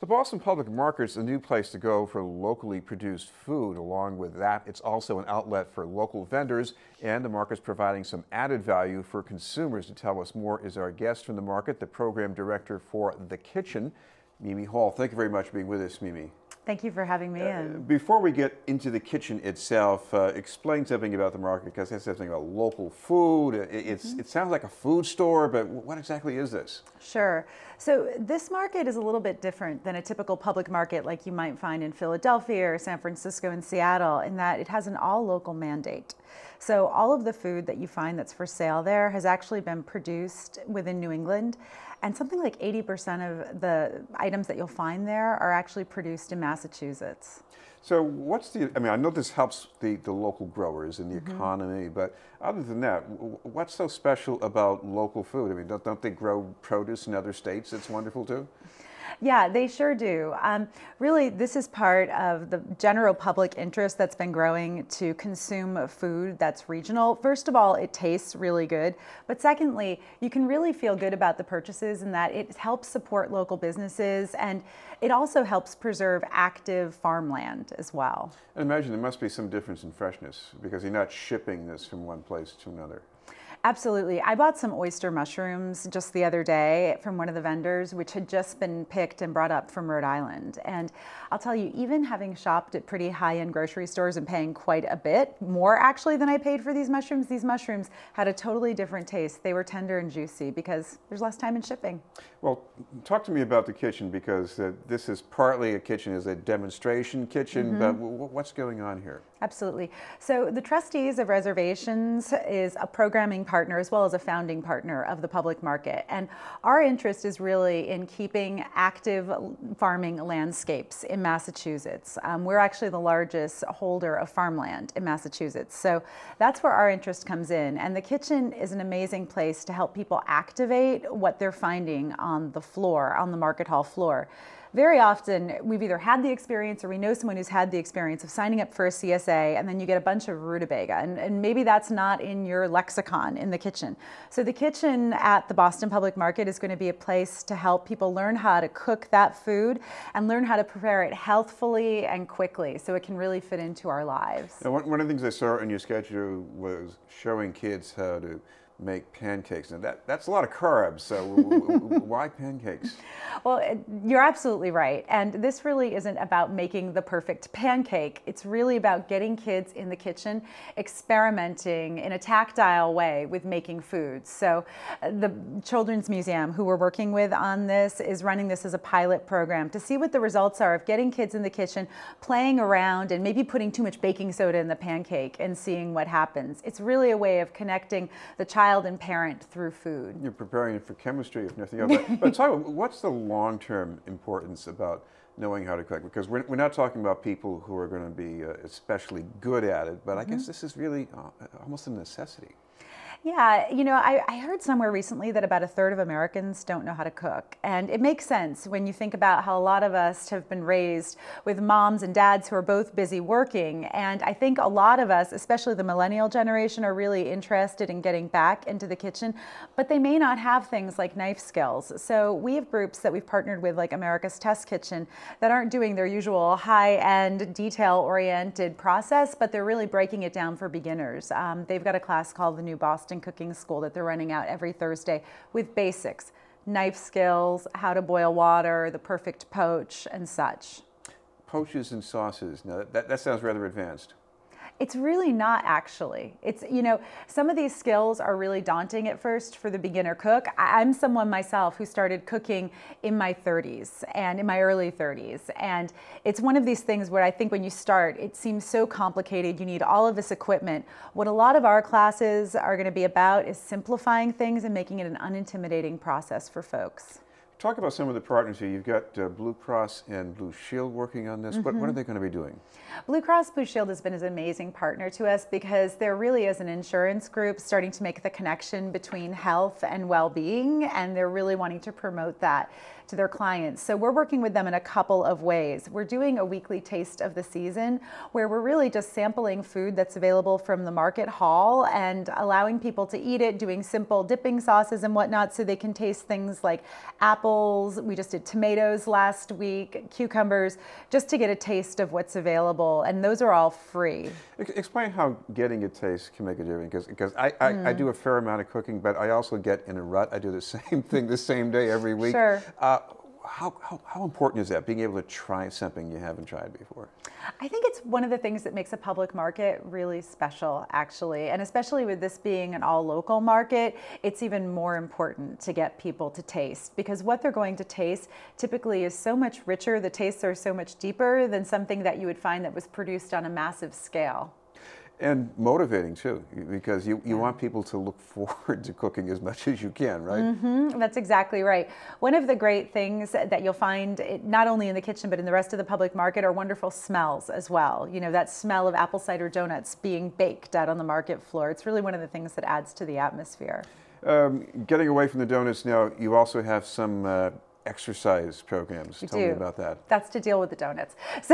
The Boston Public Market is a new place to go for locally produced food. Along with that, it's also an outlet for local vendors, and the market's providing some added value for consumers. To tell us more is our guest from the market, the program director for The Kitchen, Mimi Hall. Thank you very much for being with us, Mimi. Thank you for having me in. Before we get into the kitchen itself, explain something about the market, because it's something about local food. It sounds like a food store, but what exactly is this? Sure. So this market is a little bit different than a typical public market like you might find in Philadelphia or San Francisco and Seattle, in that it has an all-local mandate. So all of the food that you find that's for sale there has actually been produced within New England. And something like 80% of the items that you'll find there are actually produced in Massachusetts. So I know this helps the local growers and the economy, but other than that, what's so special about local food? I mean, don't they grow produce in other states that's wonderful too? Yeah, they sure do. Really, this is part of the general public interest that's been growing to consume food that's regional. First of all, it tastes really good. But secondly, you can really feel good about the purchases in that it helps support local businesses, and it also helps preserve active farmland as well. I imagine there must be some difference in freshness because you're not shipping this from one place to another. Absolutely. I bought some oyster mushrooms just the other day from one of the vendors, which had just been picked and brought up from Rhode Island. And I'll tell you, even having shopped at pretty high-end grocery stores and paying quite a bit more actually than I paid for these mushrooms had a totally different taste. They were tender and juicy because there's less time in shipping. Well, talk to me about the kitchen, because this is partly a kitchen, is a demonstration kitchen, but what's going on here? Absolutely. So the Trustees of Reservations is a programming partner as well as a founding partner of the public market. And our interest is really in keeping active farming landscapes in Massachusetts. We're actually the largest holder of farmland in Massachusetts. So that's where our interest comes in. And the kitchen is an amazing place to help people activate what they're finding on the floor, on the market hall floor. Very often, we've either had the experience or we know someone who's had the experience of signing up for a CSA, and then you get a bunch of rutabaga, and maybe that's not in your lexicon in the kitchen. So the kitchen at the Boston Public Market is going to be a place to help people learn how to cook that food and learn how to prepare it healthfully and quickly so it can really fit into our lives. Now, one of the things I saw in your schedule was showing kids how to make pancakes. Now that's a lot of carbs, so why pancakes? Well, you're absolutely right. And this really isn't about making the perfect pancake. It's really about getting kids in the kitchen, experimenting in a tactile way with making foods. So the Children's Museum, who we're working with on this, is running this as a pilot program to see what the results are of getting kids in the kitchen, playing around and maybe putting too much baking soda in the pancake and seeing what happens. It's really a way of connecting the child and parent through food. You're preparing it for chemistry, if nothing else. But tell me, what's the long-term importance about knowing how to cook? Because we're not talking about people who are going to be especially good at it, but I guess this is really almost a necessity. Yeah, you know, I heard somewhere recently that about a third of Americans don't know how to cook. And it makes sense when you think about how a lot of us have been raised with moms and dads who are both busy working. And I think a lot of us, especially the millennial generation, are really interested in getting back into the kitchen, but they may not have things like knife skills. So we have groups that we've partnered with, like America's Test Kitchen, that aren't doing their usual high-end, detail-oriented process, but they're really breaking it down for beginners. They've got a class called the New Boston Cooking School that they're running out every Thursday with basics, knife skills, how to boil water, the perfect poach, and such. Poaches and sauces. Now that sounds rather advanced. It's really not, actually. It's, you know, some of these skills are really daunting at first for the beginner cook. I'm someone myself who started cooking in my 30s and in my early 30s. And it's one of these things where I think when you start, it seems so complicated. You need all of this equipment. What a lot of our classes are going to be about is simplifying things and making it an unintimidating process for folks. Talk about some of the partners here. You've got Blue Cross and Blue Shield working on this. What are they going to be doing? Blue Cross Blue Shield has been an amazing partner to us because there really is an insurance group starting to make the connection between health and well-being, and they're really wanting to promote that. to their clients. So we're working with them in a couple of ways. We're doing a weekly taste of the season where we're really just sampling food that's available from the market hall and allowing people to eat it, doing simple dipping sauces and whatnot so they can taste things like apples. We just did tomatoes last week, cucumbers, just to get a taste of what's available. And those are all free. Explain how getting a taste can make a difference, because I do a fair amount of cooking, but I also get in a rut. I do the same thing the same day every week. Sure. How important is that, being able to try something you haven't tried before? I think it's one of the things that makes a public market really special, actually. And especially with this being an all-local market, it's even more important to get people to taste, because what they're going to taste typically is so much richer, the tastes are so much deeper than something that you would find that was produced on a massive scale. And motivating too, because you want people to look forward to cooking as much as you can, right? Mm-hmm, that's exactly right. One of the great things that you'll find, not only in the kitchen, but in the rest of the public market, are wonderful smells as well. You know, that smell of apple cider donuts being baked out on the market floor. It's really one of the things that adds to the atmosphere. Getting away from the donuts now, you also have some exercise programs. Tell me about that. That's to deal with the donuts. So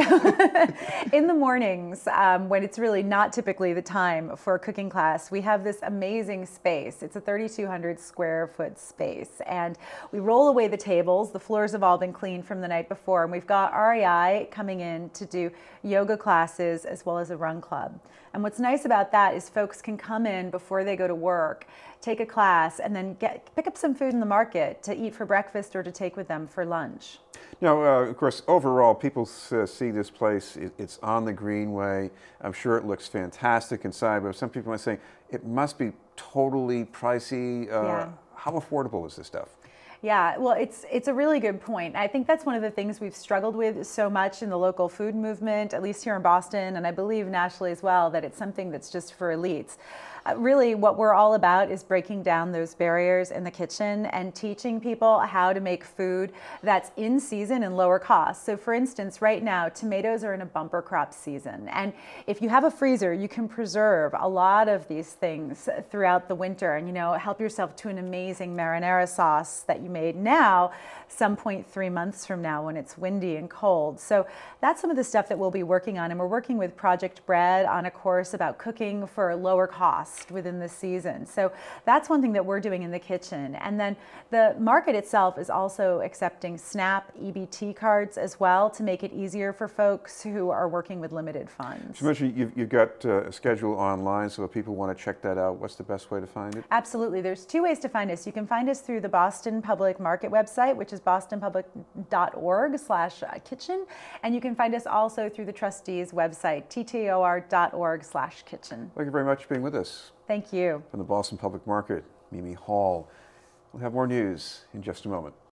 in the mornings, when it's really not typically the time for a cooking class, we have this amazing space. It's a 3,200 square foot space. And we roll away the tables. The floors have all been cleaned from the night before. And we've got REI coming in to do yoga classes as well as a run club. And what's nice about that is folks can come in before they go to work, take a class, and then pick up some food in the market to eat for breakfast or to take with them for lunch. Now, of course, overall, people see this place. It's on the Greenway. I'm sure it looks fantastic inside, but some people are saying it must be totally pricey. How affordable is this stuff? Yeah, well, it's a really good point. I think that's one of the things we've struggled with so much in the local food movement, at least here in Boston, and I believe nationally as well, that it's something that's just for elites. Really, what we're all about is breaking down those barriers in the kitchen and teaching people how to make food that's in season and lower cost. So for instance, right now, tomatoes are in a bumper crop season. And if you have a freezer, you can preserve a lot of these things throughout the winter and, you know, help yourself to an amazing marinara sauce that you made now, some point 3 months from now when it's windy and cold. So that's some of the stuff that we'll be working on. And we're working with Project Bread on a course about cooking for lower cost within the season. So that's one thing that we're doing in the kitchen. And then the market itself is also accepting SNAP EBT cards as well to make it easier for folks who are working with limited funds. So mentioned you've got a schedule online, so if people want to check that out, what's the best way to find it? Absolutely. There's two ways to find us. You can find us through the Boston Public Market website, which is bostonpublic.org/kitchen. And you can find us also through the trustees website, ttor.org/kitchen. Thank you very much for being with us. Thank you. From the Boston Public Market, Mimi Hall. We'll have more news in just a moment.